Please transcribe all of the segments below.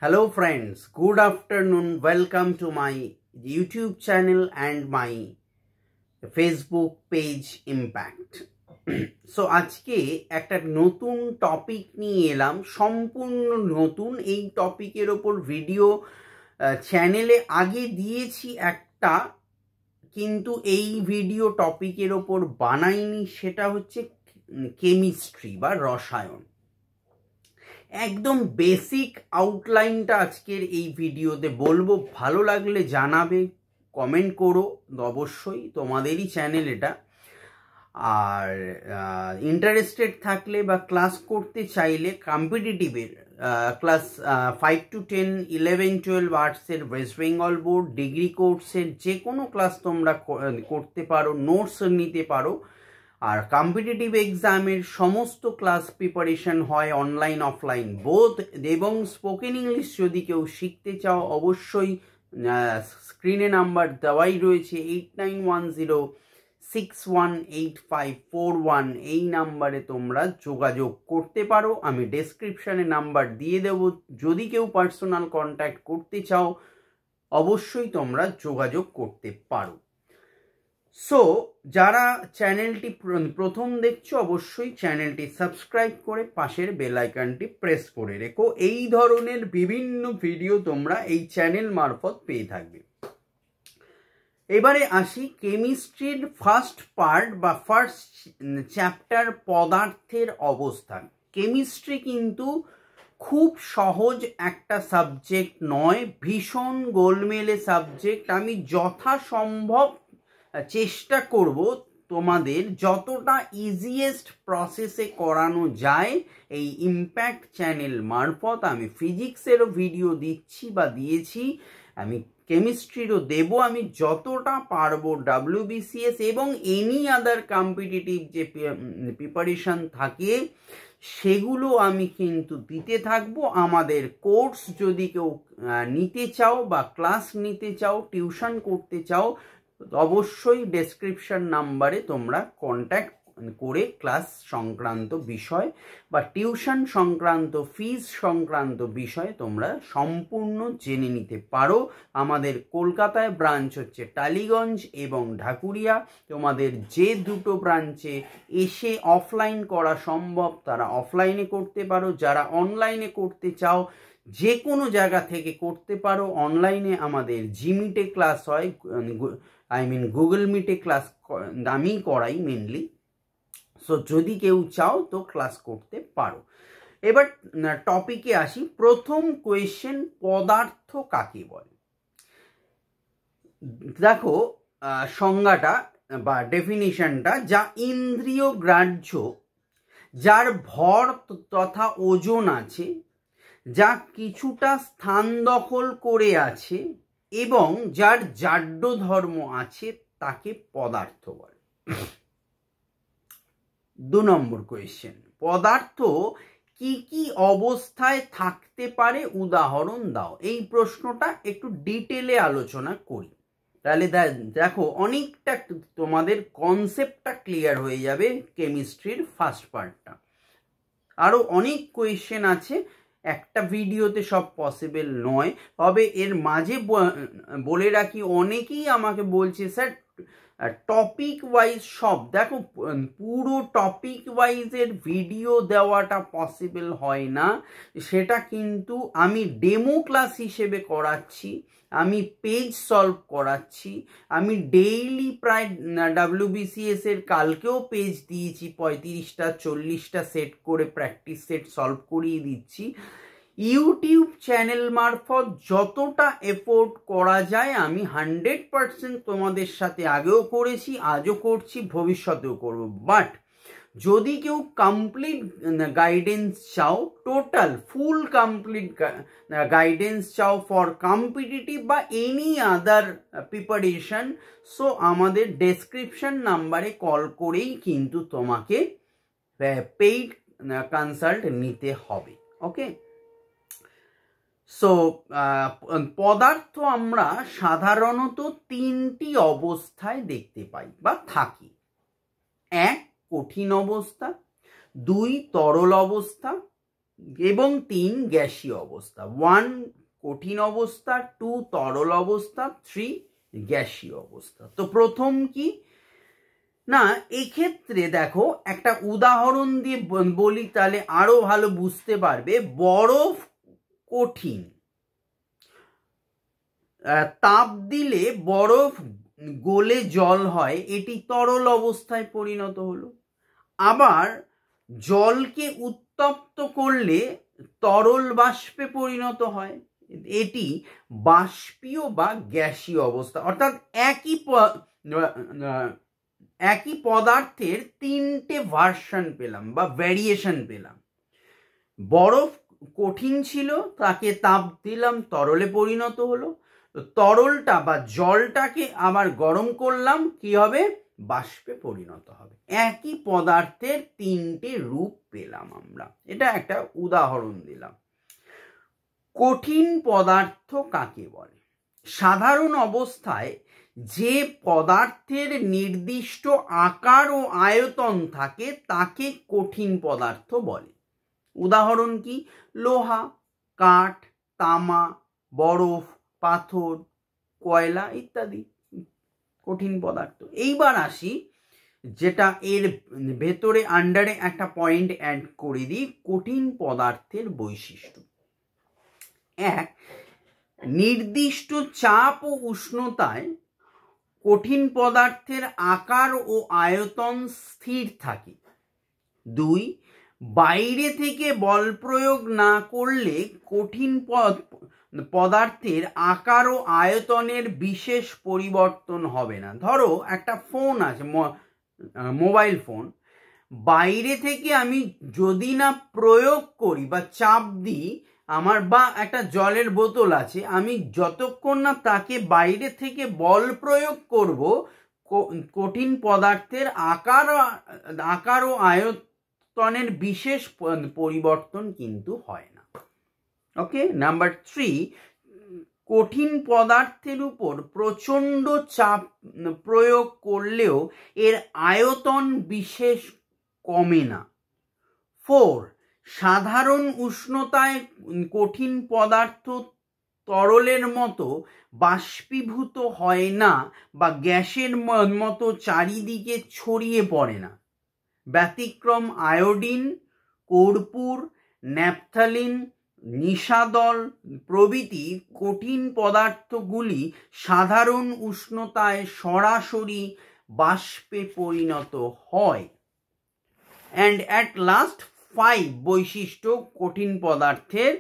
Hello friends, good afternoon. Welcome to my YouTube channel and my Facebook page Impact. So আজকে একটা নতুন topic নিয়ে এলাম, সম্পূর্ণ নতুন। এই টপিকের ওপর ভিডিও চ্যানেলে আগে দিয়েছি একটা, কিন্তু এই ভিডিও টপিকের ওপর বানাইনি। সেটা হচ্ছে কেমিস্ট্রি বা রসায়ন। একদম বেসিক আউটলাইনটা আজকের এই ভিডিওতে বলবো। ভালো লাগলে জানাবে, কমেন্ট করো অবশ্যই, তোমাদেরই চ্যানেল এটা। আর ইন্টারেস্টেড থাকলে বা ক্লাস করতে চাইলে কম্পিটিটিভের ক্লাস 5 to 10, 11, 12 আর্টসের ওয়েস্ট বেঙ্গল বোর্ড ডিগ্রি কোর্সের যে কোনো ক্লাস তোমরা করতে পারো, নোটস নিতে পারো। আর কম্পিটিটিভ এক্সামের সমস্ত ক্লাস প্রিপারেশন হয় অনলাইন অফলাইন বোথ। এবং স্পোকেন ইংলিশ যদি কেউ শিখতে চাও অবশ্যই স্ক্রিনে নাম্বার দেওয়াই রয়েছে, 8910618541। এই নাম্বারে তোমরা যোগাযোগ করতে পারো। আমি ডেসক্রিপশানে নাম্বার দিয়ে দেবো। যদি কেউ পার্সোনাল কন্ট্যাক্ট করতে চাও অবশ্যই তোমরা যোগাযোগ করতে পারো। সো যারা চ্যানেলটি প্রথম দেখছো অবশ্যই চ্যানেলটি সাবস্ক্রাইব করে পাশের বেল আইকনটি প্রেস করে রেখো। এই ধরনের বিভিন্ন ভিডিও তোমরা এই চ্যানেল মারফত পেয়ে থাকবে। এবারে আসি কেমিস্ট্রির ফার্স্ট পার্ট বা ফার্স্ট চ্যাপ্টার, পদার্থের অবস্থান। কেমিস্ট্রি কিন্তু খুব সহজ একটা সাবজেক্ট নয়, ভীষণ গোলমেলে সাবজেক্ট। আমি যথাসম্ভব চেষ্টা করব তোমাদের যতটা ইজিয়েস্ট প্রসেসে করানো যায় এই ইম্প্যাক্ট চ্যানেল মারফত। আমি ফিজিক্সেরও ভিডিও দিচ্ছি বা দিয়েছি, আমি কেমিস্ট্রিরও দেব। আমি যতটা পারবো WBCS এবং এনি আদার কম্পিটিটিভ যে প্রিপারেশন থাকে সেগুলো আমি কিন্তু দিতে থাকবো। আমাদের কোর্স যদি কেউ নিতে চাও বা ক্লাস নিতে চাও, টিউশন করতে চাও, অবশ্যই ডেসক্রিপশন নাম্বারে তোমরা কন্ট্যাক্ট করে ক্লাস সংক্রান্ত বিষয় বা টিউশন সংক্রান্ত ফিজ সংক্রান্ত বিষয় তোমরা সম্পূর্ণ জেনে নিতে পারো। আমাদের কলকাতায় ব্রাঞ্চ হচ্ছে টালিগঞ্জ এবং ঢাকুরিয়া। তোমাদের যে দুটো ব্রাঞ্চে এসে অফলাইন করা সম্ভব তারা অফলাইনে করতে পারো। যারা অনলাইনে করতে চাও যে কোনো জায়গা থেকে করতে পারো। অনলাইনে আমাদের জিমিটে ক্লাস হয়, গুগল মিটে ক্লাস আমি করাই মেনলি। সো যদি কেউ চাও তো ক্লাস করতে পারো। এবার টপিকে আসি। প্রথম কোয়েশ্চেন, পদার্থ কাকে বলে? দেখো সংজ্ঞাটা বা ডেফিনিশনটা, যা ইন্দ্রিয় গ্রাহ্য, যার ভর তথা ওজন আছে, যা কিছুটা স্থান দখল করে আছে এবং যার জাড্য ধর্ম আছে তাকে পদার্থ বলে। 2 নম্বর কোয়েশ্চেন, পদার্থ কি কি অবস্থায় থাকতে পারে উদাহরণ দাও। এই প্রশ্নটা একটু ডিটেলে আলোচনা করি, তাহলে দেখো অনেকটা তোমাদের কনসেপ্টটা ক্লিয়ার হয়ে যাবে কেমিস্ট্রির ফার্স্ট পার্টটা। আরো অনেক কোয়েশ্চেন আছে, একটা ভিডিওতে সব পসিবল নয়। তবে এর মাঝে বলে রাখি, অনেকেই আমাকে বলছে স্যার টপিক ওয়াইজ সব, দেখো পুরো টপিক ওয়াইজের ভিডিও দেওয়াটা পসিবল হয় না। সেটা কিন্তু আমি ডেমো ক্লাস হিসেবে করাচ্ছি, আমি পেজ সলভ করাচ্ছি। আমি ডেইলি প্রায় WBCS এর কালকেও পেজ দিয়েছি 35টা 40টা সেট করে প্র্যাকটিস সেট সলভ করিয়ে দিচ্ছি। ইউটিউব চ্যানেল মারফত যতটা এফোর্ট করা যায় আমি 100% তোমাদের সাথে আগেও করেছি, আজও করছি, ভবিষ্যতেও করব। বাট যদি কেউ কমপ্লিট গাইডেন্স চাও, টোটাল ফুল কমপ্লিট গাইডেন্স চাও ফর কম্পিটিটিভ বা এনি আদার প্রিপারেশন, সো আমাদের ডেসক্রিপশন নাম্বারে কল করেই কিন্তু তোমাকে পেইড কনসাল্ট নিতে হবে। ওকে, সো পদার্থ আমরা সাধারণত 3টি অবস্থায় দেখতে পাই বা থাকি। 1 কঠিন অবস্থা, 2 তরল অবস্থা, এবং 3 গ্যাসীয় অবস্থা। 1 কঠিন অবস্থা, 2 তরল অবস্থা, 3 গ্যাসীয় অবস্থা। তো প্রথম কি না, এক্ষেত্রে দেখো একটা উদাহরণ দিয়ে বলি, তাহলে আরো ভালো বুঝতে পারবে। বরফ কঠিন, তাপ দিলে বরফ গলে জল হয়, এটি তরল অবস্থায় পরিণত হলো। আবার জলকে উত্তপ্ত করলে তরল বাষ্পে পরিণত হয়, এটি বাষ্পীয় বা গ্যাসীয় অবস্থা। অর্থাৎ একই পদার্থের 3টে ভার্সন পেলাম বা ভ্যারিয়েশন পেলাম। বরফ কঠিন ছিল, তাকে তাপ দিলাম, তরলে পরিণত হলো। তরলটা বা জলটাকে আবার গরম করলাম, কি হবে? বাষ্পে পরিণত হবে। একই পদার্থের 3টে রূপ পেলাম আমরা। এটা একটা উদাহরণ দিলাম। কঠিন পদার্থ কাকে বলে? সাধারণ অবস্থায় যে পদার্থের নির্দিষ্ট আকার ও আয়তন থাকে তাকে কঠিন পদার্থ বলে। উদাহরণ কি? লোহা, কাঠ, তামা, বরফ, পাথর, কয়লা ইত্যাদি কঠিন পদার্থ। এইবার আসি, যেটা এর ভেতরে আন্ডারে একটা পয়েন্ট অ্যাড করে দিই, কঠিন পদার্থের বৈশিষ্ট্য। 1, নির্দিষ্ট চাপ ও উষ্ণতায় কঠিন পদার্থের আকার ও আয়তন স্থির থাকে। 2, বাইরে থেকে বল প্রয়োগ না করলে কঠিন পদার্থের আকার ও আয়তনের বিশেষ পরিবর্তন হবে না। ধরো একটা ফোন আছে, মোবাইল ফোন, বাইরে থেকে আমি যদি না প্রয়োগ করি বা চাপ দিই, আমার বা একটা জলের বোতল আছে, আমি যতক্ষণ না তাকে বাইরে থেকে বল প্রয়োগ করব, কঠিন পদার্থের আকার ও আয়তনের বিশেষ পরিবর্তন কিন্তু হয় না। ওকে, নাম্বার 3, কঠিন পদার্থের উপর প্রচণ্ড চাপ প্রয়োগ করলেও এর আয়তন বিশেষ কমে না। 4, সাধারণ উষ্ণতায় কঠিন পদার্থ তরলের মতো বাষ্পীভূত হয় না বা গ্যাসের মতো চারিদিকে ছড়িয়ে পড়ে না। ব্যতিক্রম আয়োডিন, কর্পূর, ন্যাপথালিন, নিশাদল প্রভৃতি কঠিন পদার্থগুলি সাধারণ উষ্ণতায় সরাসরি বাষ্পে পরিণত হয়। অ্যান্ড অ্যাট লাস্ট 5 বৈশিষ্ট্য কঠিন পদার্থের।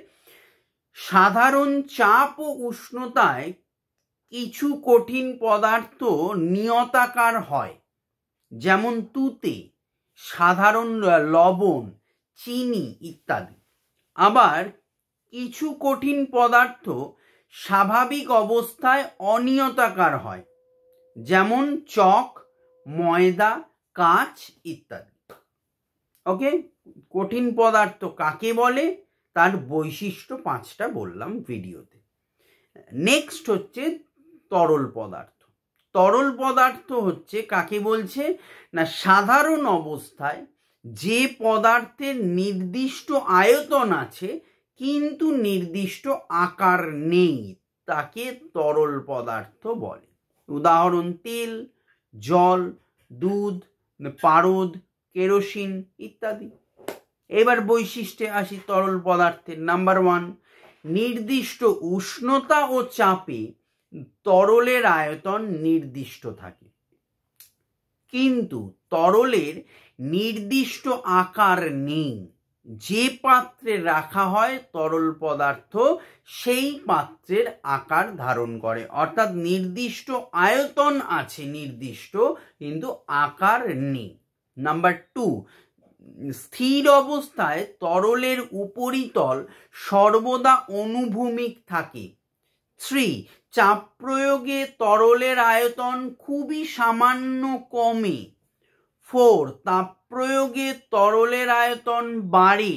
সাধারণ চাপ ও উষ্ণতায় কিছু কঠিন পদার্থ নিয়তাকার হয়, যেমন তুতে, সাধারণ লবণ, চিনি ইত্যাদি। আবার কিছু কঠিন পদার্থ স্বাভাবিক অবস্থায় অনিয়তাকার হয়, যেমন চক, ময়দা, কাঁচ ইত্যাদি। ওকে, কঠিন পদার্থ কাকে বলে তার বৈশিষ্ট্য 5টা বললাম ভিডিওতে। নেক্সট হচ্ছে তরল পদার্থ। তরল পদার্থ হচ্ছে কাকে বলছে না, সাধারণ অবস্থায় যে পদার্থের নির্দিষ্ট আয়তন আছে কিন্তু নির্দিষ্ট আকার নেই তাকে তরল পদার্থ বলে। উদাহরণ তেল, জল, দুধ, পারদ, কেরোসিন ইত্যাদি। এবার বৈশিষ্ট্যে আসি তরল পদার্থের। নাম্বার 1, নির্দিষ্ট উষ্ণতা ও চাপে তরলের আয়তন নির্দিষ্ট থাকে, কিন্তু তরলের নির্দিষ্ট আকার নেই। যে পাত্রে রাখা হয় তরল পদার্থ সেই পাত্রের আকার ধারণ করে, অর্থাৎ নির্দিষ্ট আয়তন আছে নির্দিষ্ট, কিন্তু আকার নেই। নাম্বার 2, স্থির অবস্থায় তরলের উপরিতল সর্বদা অনুভূমিক থাকে। 3, চাপ প্রয়োগে তরলের আয়তন খুবই সামান্য কমে। 4, তাপ প্রয়োগে তরলের আয়তন বাড়ে।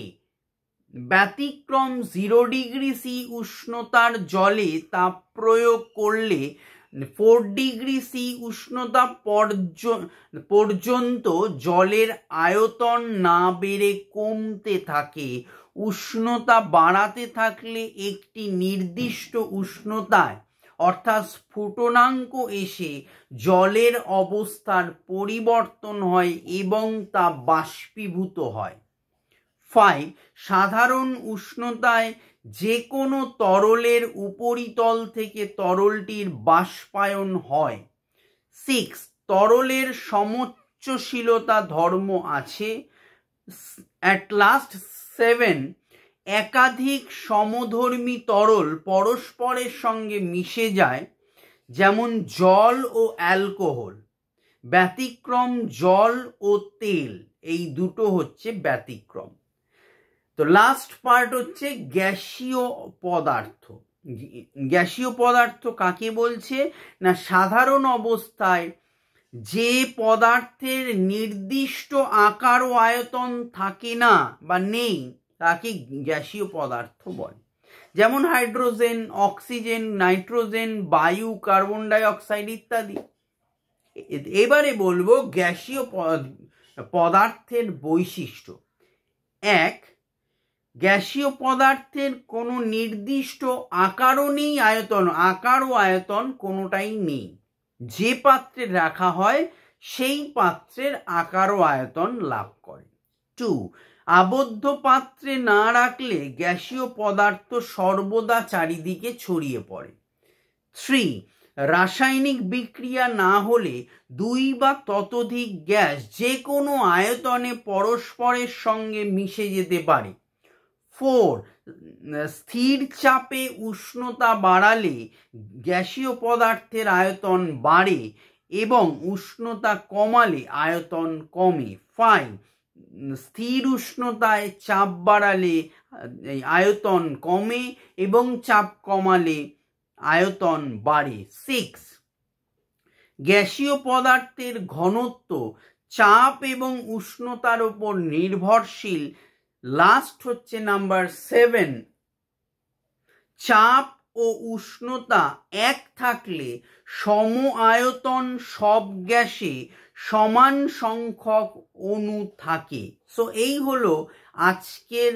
ব্যতিক্রম 0 ডিগ্রি সি উষ্ণতার জলে তাপ প্রয়োগ করলে 4 ডিগ্রি সি উষ্ণতা পর্যন্ত জলের আয়তন না বেড়ে কমতে থাকে উষ্ণতা বাড়াতে থাকলে একটি নির্দিষ্ট উষ্ণতায় অর্থাৎ স্ফুটনাঙ্ক এসে জলের অবস্থার পরিবর্তন হয় এবং তা বাষ্পীভূত হয়। 5. সাধারণ উষ্ণতায় যে কোনো তরলের উপরিতল থেকে তরলটির বাষ্পায়ন হয়। 6. তরলের সমোচ্চশীলতা ধর্ম আছে। At last 7. একাধিক সমধর্মী তরল পরস্পরের সঙ্গে মিশে যায়, যেমন জল ও অ্যালকোহল। ব্যতিক্রম জল ও তেল, এই দুটো হচ্ছে ব্যতিক্রম। তো লাস্ট পার্ট হচ্ছে গ্যাসীয় পদার্থ। গ্যাসীয় পদার্থ কাকে বলছে না, সাধারণ অবস্থায় যে পদার্থের নির্দিষ্ট আকার ও আয়তন থাকে না বা নেই তাকে গ্যাসীয় পদার্থ বলে। যেমন হাইড্রোজেন, অক্সিজেন, নাইট্রোজেন, বায়ু, কার্বন ডাই অক্সাইড ইত্যাদি। এবারে বলবো গ্যাসীয় পদার্থের বৈশিষ্ট্য। 1. গ্যাসীয় পদার্থের কোনো নির্দিষ্ট আকারও নেই, আকার ও আয়তন কোনোটাই নেই। যে পাত্রে রাখা হয় সেই পাত্রের আকার ও আয়তন লাভ করে। 2. আবদ্ধ পাত্রে না রাখলে গ্যাসীয় পদার্থ সর্বদা চারিদিকে ছড়িয়ে পড়ে। 3. রাসায়নিক বিক্রিয়া না হলে 2 বা ততোধিক গ্যাস যে কোনো আয়তনে পরস্পরের সঙ্গে মিশে যেতে পারে। 4. স্থির চাপে উষ্ণতা বাড়ালে গ্যাসীয় পদার্থের আয়তন বাড়ে এবং উষ্ণতা কমালে আয়তন কমে। 5. স্থির উষ্ণতায় চাপ বাড়ালে আয়তন কমে এবং চাপ কমালে আয়তন বাড়ে। 6. গ্যাসীয় পদার্থের ঘনত্ব চাপ এবং উষ্ণতার উপর নির্ভরশীল। লাস্ট হচ্ছে নাম্বার 7. চাপ ও উষ্ণতা এক থাকলে সম আয়তন সব গ্যাসে সমান সংখ্যক অণু থাকে। সো এই হলো আজকের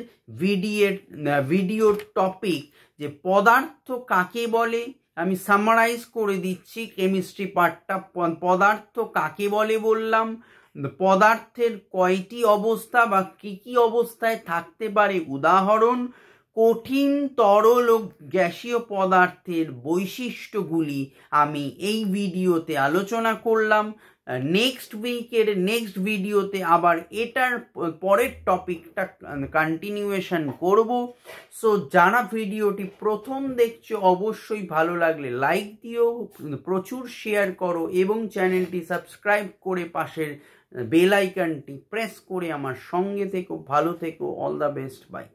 ভিডিওর টপিক, যে পদার্থ কাকে বলে। আমি সামারাইজ করে দিচ্ছি কেমিস্ট্রি পার্টটা। পদার্থ কাকে বলে বললাম, পদার্থের কয়টি অবস্থা বা কি কি অবস্থায় থাকতে পারে উদাহরণ, কঠিন তরল ও গ্যাসীয় পদার্থের বৈশিষ্ট্যগুলি আমি এই ভিডিওতে আলোচনা করলাম। নেক্সট ভিডিওতে আবার এটার পরের টপিকটা কন্টিনিউয়েশন করব। সো যারা ভিডিওটি প্রথম দেখছো অবশ্যই ভালো লাগলে লাইক দিও, প্রচুর শেয়ার করো এবং চ্যানেলটি সাবস্ক্রাইব করে পাশের বেল আইকনটি প্রেস করে আমার সঙ্গে থেকো। ভালো থেকো। All the best. বাই।